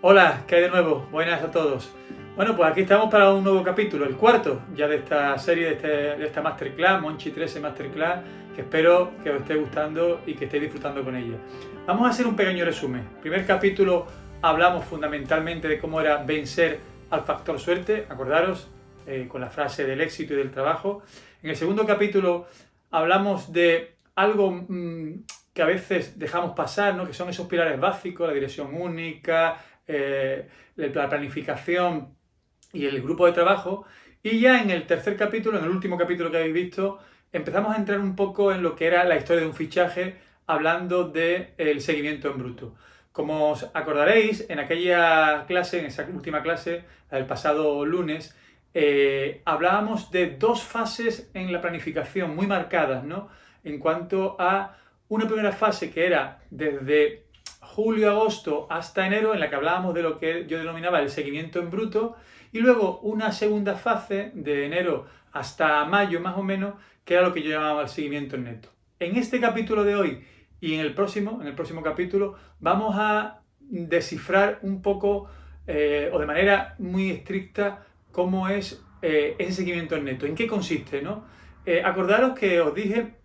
Hola, ¿qué hay de nuevo? Buenas a todos. Bueno, pues aquí estamos para un nuevo capítulo, el cuarto ya de esta serie, de esta Masterclass, Monchi 13 Masterclass, que espero que os esté gustando y que estéis disfrutando con ella. Vamos a hacer un pequeño resumen. Primer capítulo hablamos fundamentalmente de cómo era vencer al factor suerte, acordaros, con la frase del éxito y del trabajo. En el segundo capítulo hablamos de algo que a veces dejamos pasar, ¿no? Que son esos pilares básicos, la dirección única, la planificación y el grupo de trabajo. Y ya en el tercer capítulo, en el último capítulo que habéis visto, empezamos a entrar un poco en lo que era la historia de un fichaje, hablando del seguimiento en bruto. Como os acordaréis, en aquella clase, en esa última clase, el pasado lunes, hablábamos de dos fases en la planificación muy marcadas, ¿no? En cuanto a una primera fase que era desde julio, agosto hasta enero, en la que hablábamos de lo que yo denominaba el seguimiento en bruto, y luego una segunda fase de enero hasta mayo más o menos, que era lo que yo llamaba el seguimiento en neto. En este capítulo de hoy y en el próximo capítulo, vamos a descifrar un poco o de manera muy estricta cómo es ese seguimiento en neto, en qué consiste, ¿no? Acordaros que os dije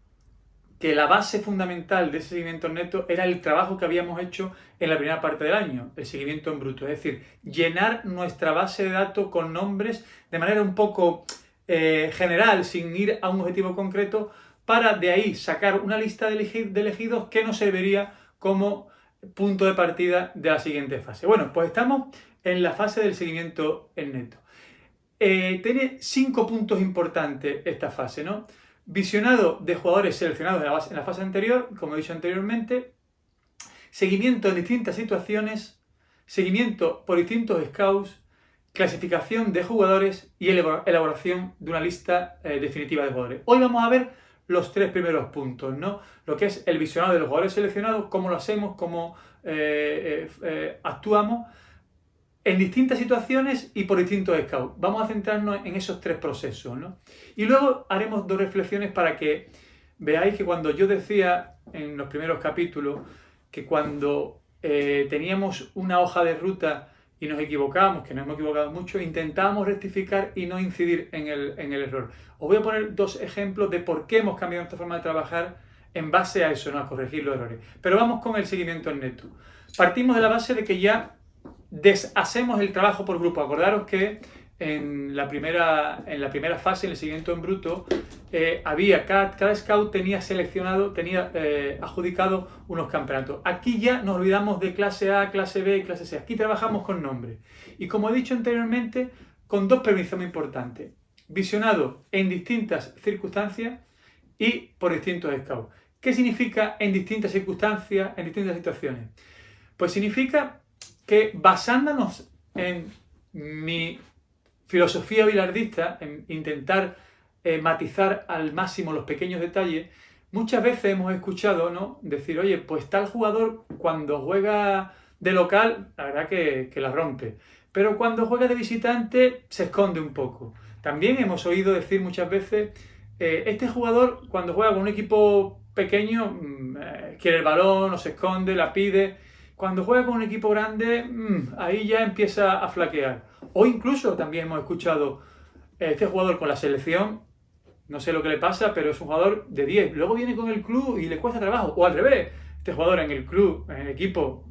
que la base fundamental de ese seguimiento neto era el trabajo que habíamos hecho en la primera parte del año, el seguimiento en bruto, es decir, llenar nuestra base de datos con nombres de manera un poco general, sin ir a un objetivo concreto, para de ahí sacar una lista de elegidos que nos serviría como punto de partida de la siguiente fase. Bueno, pues estamos en la fase del seguimiento en neto. Tiene 5 puntos importantes esta fase, ¿no? Visionado de jugadores seleccionados en la fase anterior, como he dicho anteriormente, seguimiento en distintas situaciones, seguimiento por distintos scouts, clasificación de jugadores y elaboración de una lista definitiva de jugadores. Hoy vamos a ver los 3 primeros puntos, ¿no? Lo que es el visionado de los jugadores seleccionados, cómo lo hacemos, cómo actuamos en distintas situaciones y por distintos scouts. Vamos a centrarnos en esos 3 procesos, ¿no? Y luego haremos 2 reflexiones para que veáis que cuando yo decía en los primeros capítulos que cuando teníamos una hoja de ruta y nos equivocábamos, que nos hemos equivocado mucho, intentábamos rectificar y no incidir en el error. Os voy a poner 2 ejemplos de por qué hemos cambiado nuestra forma de trabajar en base a eso, ¿no? A corregir los errores. Pero vamos con el seguimiento en neto. Partimos de la base de que ya deshacemos el trabajo por grupo. Acordaros que en la primera fase, en el seguimiento en bruto, cada scout tenía adjudicado unos campeonatos. Aquí ya nos olvidamos de clase A, clase B y clase C. Aquí trabajamos con nombres. Y como he dicho anteriormente, con 2 premisas muy importantes. Visionado en distintas circunstancias y por distintos scouts. ¿Qué significa en distintas circunstancias, en distintas situaciones? Pues significa que basándonos en mi filosofía bilardista, en intentar matizar al máximo los pequeños detalles, muchas veces hemos escuchado, ¿no?, decir, oye, pues tal jugador cuando juega de local, la verdad que la rompe, pero cuando juega de visitante se esconde un poco. También hemos oído decir muchas veces, este jugador cuando juega con un equipo pequeño quiere el balón, o se esconde, la pide. Cuando juega con un equipo grande, ahí ya empieza a flaquear. O incluso también hemos escuchado, este jugador con la selección, no sé lo que le pasa, pero es un jugador de 10. Luego viene con el club y le cuesta trabajo. O al revés, este jugador en el club, en el equipo,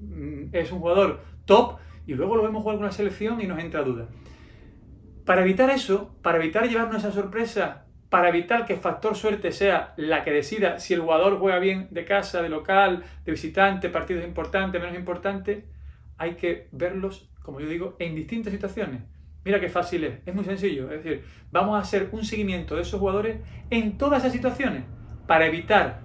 es un jugador top y luego lo vemos jugar con la selección y nos entra duda. Para evitar eso, para evitar llevarnos esa sorpresa, para evitar que el factor suerte sea la que decida si el jugador juega bien de casa, de local, de visitante, partidos importantes, menos importantes, hay que verlos, como yo digo, en distintas situaciones. Mira qué fácil es muy sencillo. Es decir, vamos a hacer un seguimiento de esos jugadores en todas esas situaciones para evitar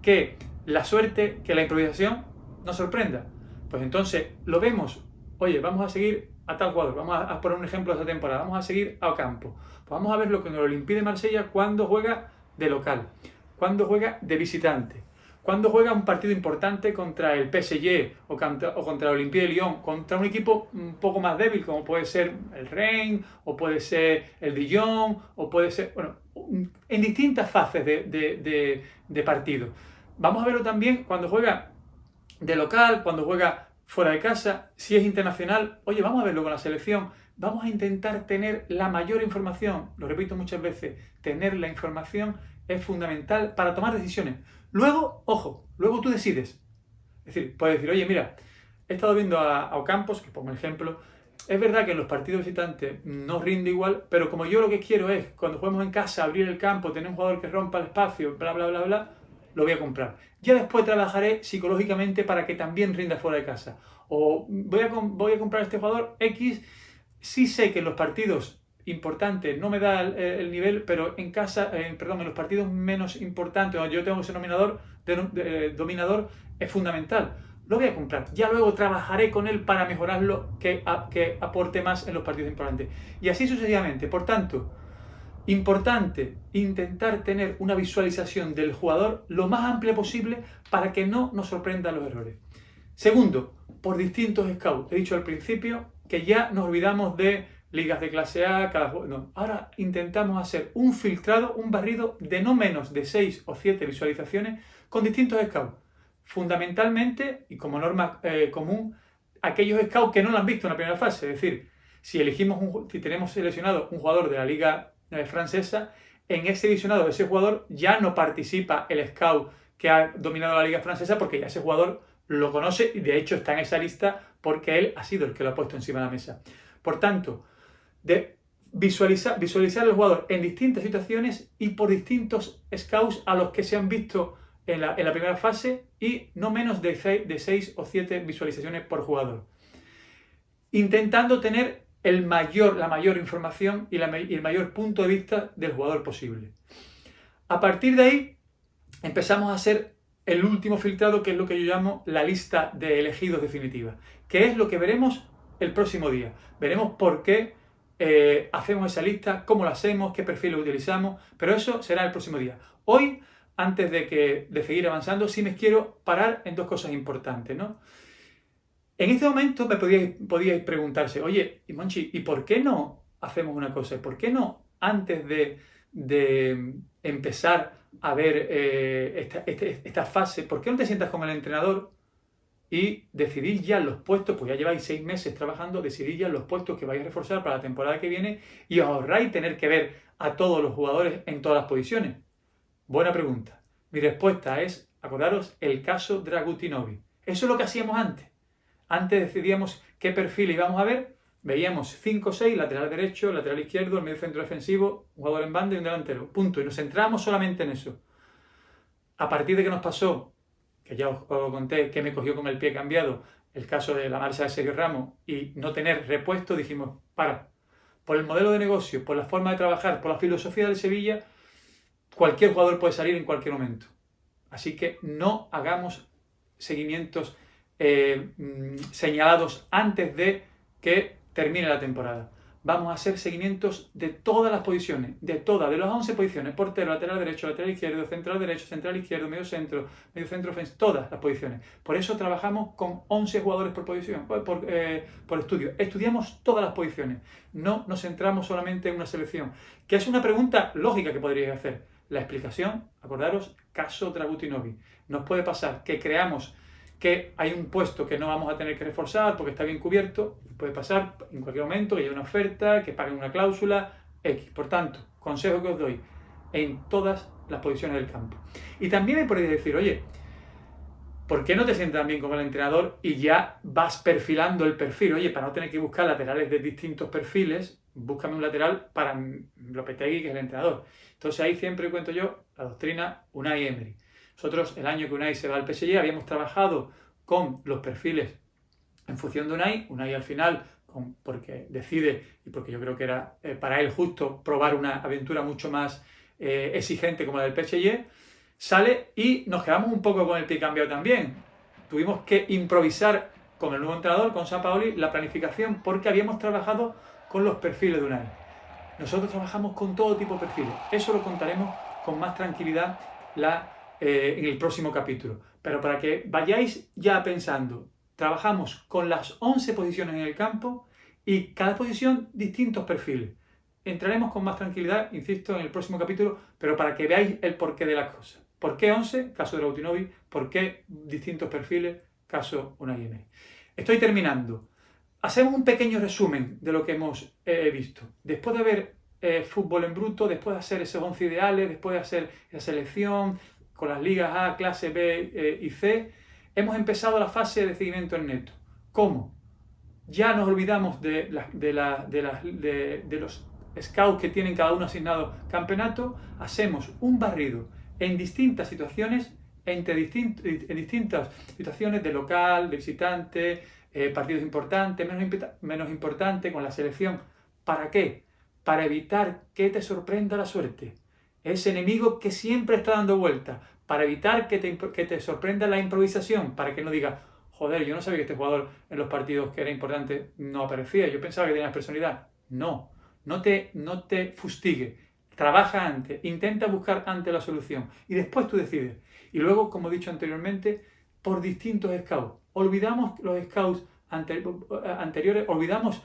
que la suerte, que la improvisación nos sorprenda. Pues entonces lo vemos, oye, vamos a seguir a tal jugador, vamos a poner un ejemplo de esta temporada, vamos a seguir a Ocampo. Pues vamos a ver lo que en el Olympique de Marsella cuando juega de local, cuando juega de visitante, cuando juega un partido importante contra el PSG o contra el Olympique de Lyon, contra un equipo un poco más débil como puede ser el Rennes o puede ser el Dijon o puede ser, bueno, en distintas fases de partido. Vamos a verlo también cuando juega de local, cuando juega fuera de casa, si es internacional, oye, vamos a verlo con la selección, vamos a intentar tener la mayor información, lo repito muchas veces, tener la información es fundamental para tomar decisiones. Luego, ojo, luego tú decides. Es decir, puedes decir, oye, mira, he estado viendo a Ocampos, que pongo el ejemplo, es verdad que en los partidos visitantes no rinde igual, pero como yo lo que quiero es, cuando juguemos en casa, abrir el campo, tener un jugador que rompa el espacio, bla, bla, bla, bla, lo voy a comprar. Ya después trabajaré psicológicamente para que también rinda fuera de casa. O voy a comprar a este jugador X, sí sé que en los partidos importantes no me da el nivel, pero en casa, en los partidos menos importantes, donde yo tengo ese dominador, es fundamental. Lo voy a comprar. Ya luego trabajaré con él para mejorarlo, que aporte más en los partidos importantes. Y así sucesivamente. Por tanto, importante intentar tener una visualización del jugador lo más amplia posible para que no nos sorprendan los errores. Segundo, por distintos scouts. He dicho al principio que ya nos olvidamos de ligas de clase A, no. Ahora intentamos hacer un filtrado, un barrido de no menos de 6 o 7 visualizaciones con distintos scouts. Fundamentalmente, y como norma común, aquellos scouts que no lo han visto en la primera fase. Es decir, si tenemos seleccionado un jugador de la liga francesa, en ese visionado de ese jugador ya no participa el scout que ha dominado la liga francesa, porque ya ese jugador lo conoce y de hecho está en esa lista porque él ha sido el que lo ha puesto encima de la mesa. Por tanto, de visualizar al jugador en distintas situaciones y por distintos scouts a los que se han visto en la primera fase y no menos de 6 o 7 visualizaciones por jugador. Intentando tener la mayor información y el mayor punto de vista del jugador posible. A partir de ahí empezamos a hacer el último filtrado, que es lo que yo llamo la lista de elegidos definitiva, que es lo que veremos el próximo día. Veremos por qué hacemos esa lista, cómo la hacemos, qué perfiles utilizamos, pero eso será el próximo día. Hoy, antes de seguir avanzando, sí me quiero parar en dos cosas importantes, ¿no? En este momento me podíais preguntarse, oye, Monchi, ¿y por qué no hacemos una cosa? ¿Por qué no, antes de empezar a ver esta fase, por qué no te sientas con el entrenador y decidís ya los puestos, pues ya lleváis 6 meses trabajando, decidís ya los puestos que vais a reforzar para la temporada que viene y os ahorráis tener que ver a todos los jugadores en todas las posiciones? Buena pregunta. Mi respuesta es, acordaros, el caso Dragutinovic. Eso es lo que hacíamos antes. Antes decidíamos qué perfil íbamos a ver, veíamos 5 o 6, lateral derecho, lateral izquierdo, el medio centro defensivo, un jugador en banda y un delantero. Punto. Y nos centrábamos solamente en eso. A partir de que nos pasó, que ya os conté, que me cogió con el pie cambiado, el caso de la marcha de Sergio Ramos y no tener repuesto, dijimos, por el modelo de negocio, por la forma de trabajar, por la filosofía del Sevilla, cualquier jugador puede salir en cualquier momento. Así que no hagamos seguimientos señalados antes de que termine la temporada. Vamos a hacer seguimientos de todas las posiciones, de las 11 posiciones, portero, lateral derecho, lateral izquierdo, central izquierdo, medio centro ofensivo, todas las posiciones. Por eso trabajamos con 11 jugadores por posición, por estudio. Estudiamos todas las posiciones, no nos centramos solamente en una selección, que es una pregunta lógica que podríais hacer. La explicación, acordaros, caso Dragutinovic. Nos puede pasar que creamos que hay un puesto que no vamos a tener que reforzar porque está bien cubierto, puede pasar en cualquier momento que haya una oferta, que paguen una cláusula, X. Por tanto, consejo que os doy, en todas las posiciones del campo. Y también me podéis decir, oye, ¿por qué no te sientas bien con el entrenador y ya vas perfilando el perfil? Oye, para no tener que buscar laterales de distintos perfiles, búscame un lateral para Lopetegui, que es el entrenador. Entonces ahí siempre cuento yo la doctrina Unai Emery. Nosotros, el año que Unai se va al PSG, habíamos trabajado con los perfiles en función de Unai al final, porque decide y porque yo creo que era para él justo probar una aventura mucho más exigente como la del PSG, sale y nos quedamos un poco con el pie cambiado también. Tuvimos que improvisar con el nuevo entrenador, con Sampaoli, la planificación porque habíamos trabajado con los perfiles de Unai. Nosotros trabajamos con todo tipo de perfiles. Eso lo contaremos con más tranquilidad en el próximo capítulo. Pero para que vayáis ya pensando, trabajamos con las 11 posiciones en el campo y cada posición distintos perfiles. Entraremos con más tranquilidad, insisto, en el próximo capítulo, pero para que veáis el porqué de las cosas. ¿Por qué 11? Caso de Dragutinovic. ¿Por qué distintos perfiles? Caso Unai Emery. Estoy terminando. Hacemos un pequeño resumen de lo que hemos visto. Después de ver fútbol en bruto, después de hacer esos 11 ideales, después de hacer la selección con las ligas A, clase B y C, hemos empezado la fase de seguimiento en neto. ¿Cómo? Ya nos olvidamos de los scouts que tienen cada uno asignado campeonato, hacemos un barrido en distintas situaciones, en distintas situaciones de local, de visitante, partidos importantes, menos importantes, con la selección. ¿Para qué? Para evitar que te sorprenda la suerte. Ese enemigo que siempre está dando vueltas, para evitar que te sorprenda la improvisación, para que no digas, joder, yo no sabía que este jugador en los partidos que era importante no aparecía, yo pensaba que tenía personalidad. No te fustigue, trabaja antes, intenta buscar antes la solución y después tú decides. Y luego, como he dicho anteriormente, por distintos scouts. Olvidamos los scouts anteriores, olvidamos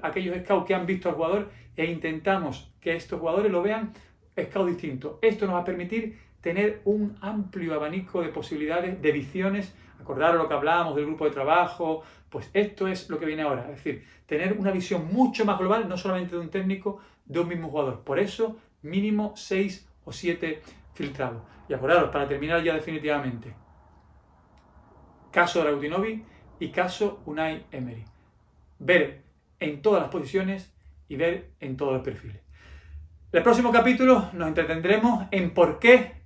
aquellos scouts que han visto al jugador e intentamos que estos jugadores lo vean scouts distintos. Esto nos va a permitir tener un amplio abanico de posibilidades, de visiones. Acordaros lo que hablábamos del grupo de trabajo, pues esto es lo que viene ahora. Es decir, tener una visión mucho más global, no solamente de un técnico, de un mismo jugador. Por eso, mínimo 6 o 7 filtrados. Y acordaros, para terminar ya definitivamente, caso Drautinovic y caso Unai Emery. Ver en todas las posiciones y ver en todos los perfiles. En el próximo capítulo nos entretendremos en qué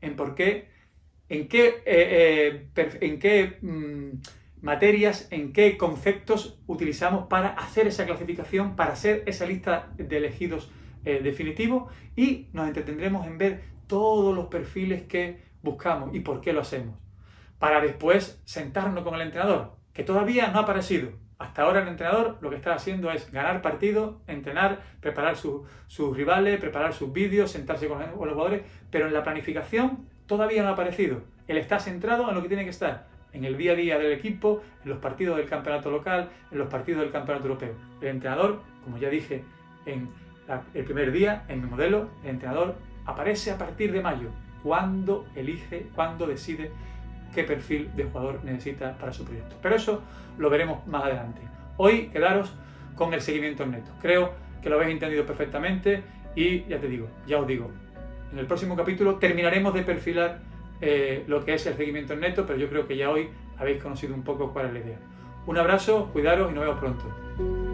materias, en qué conceptos utilizamos para hacer esa clasificación, para hacer esa lista de elegidos definitivos, y nos entretendremos en ver todos los perfiles que buscamos y por qué lo hacemos. Para después sentarnos con el entrenador, que todavía no ha aparecido. Hasta ahora el entrenador lo que está haciendo es ganar partidos, entrenar, preparar sus rivales, preparar sus vídeos, sentarse con los jugadores, pero en la planificación todavía no ha aparecido. Él está centrado en lo que tiene que estar, en el día a día del equipo, en los partidos del campeonato local, en los partidos del campeonato europeo. El entrenador, como ya dije en el primer día, en mi modelo, el entrenador aparece a partir de mayo, cuando decide qué perfil de jugador necesita para su proyecto. Pero eso lo veremos más adelante. Hoy quedaros con el seguimiento en neto. Creo que lo habéis entendido perfectamente y ya os digo, en el próximo capítulo terminaremos de perfilar lo que es el seguimiento en neto, pero yo creo que ya hoy habéis conocido un poco cuál es la idea. Un abrazo, cuidaros y nos vemos pronto.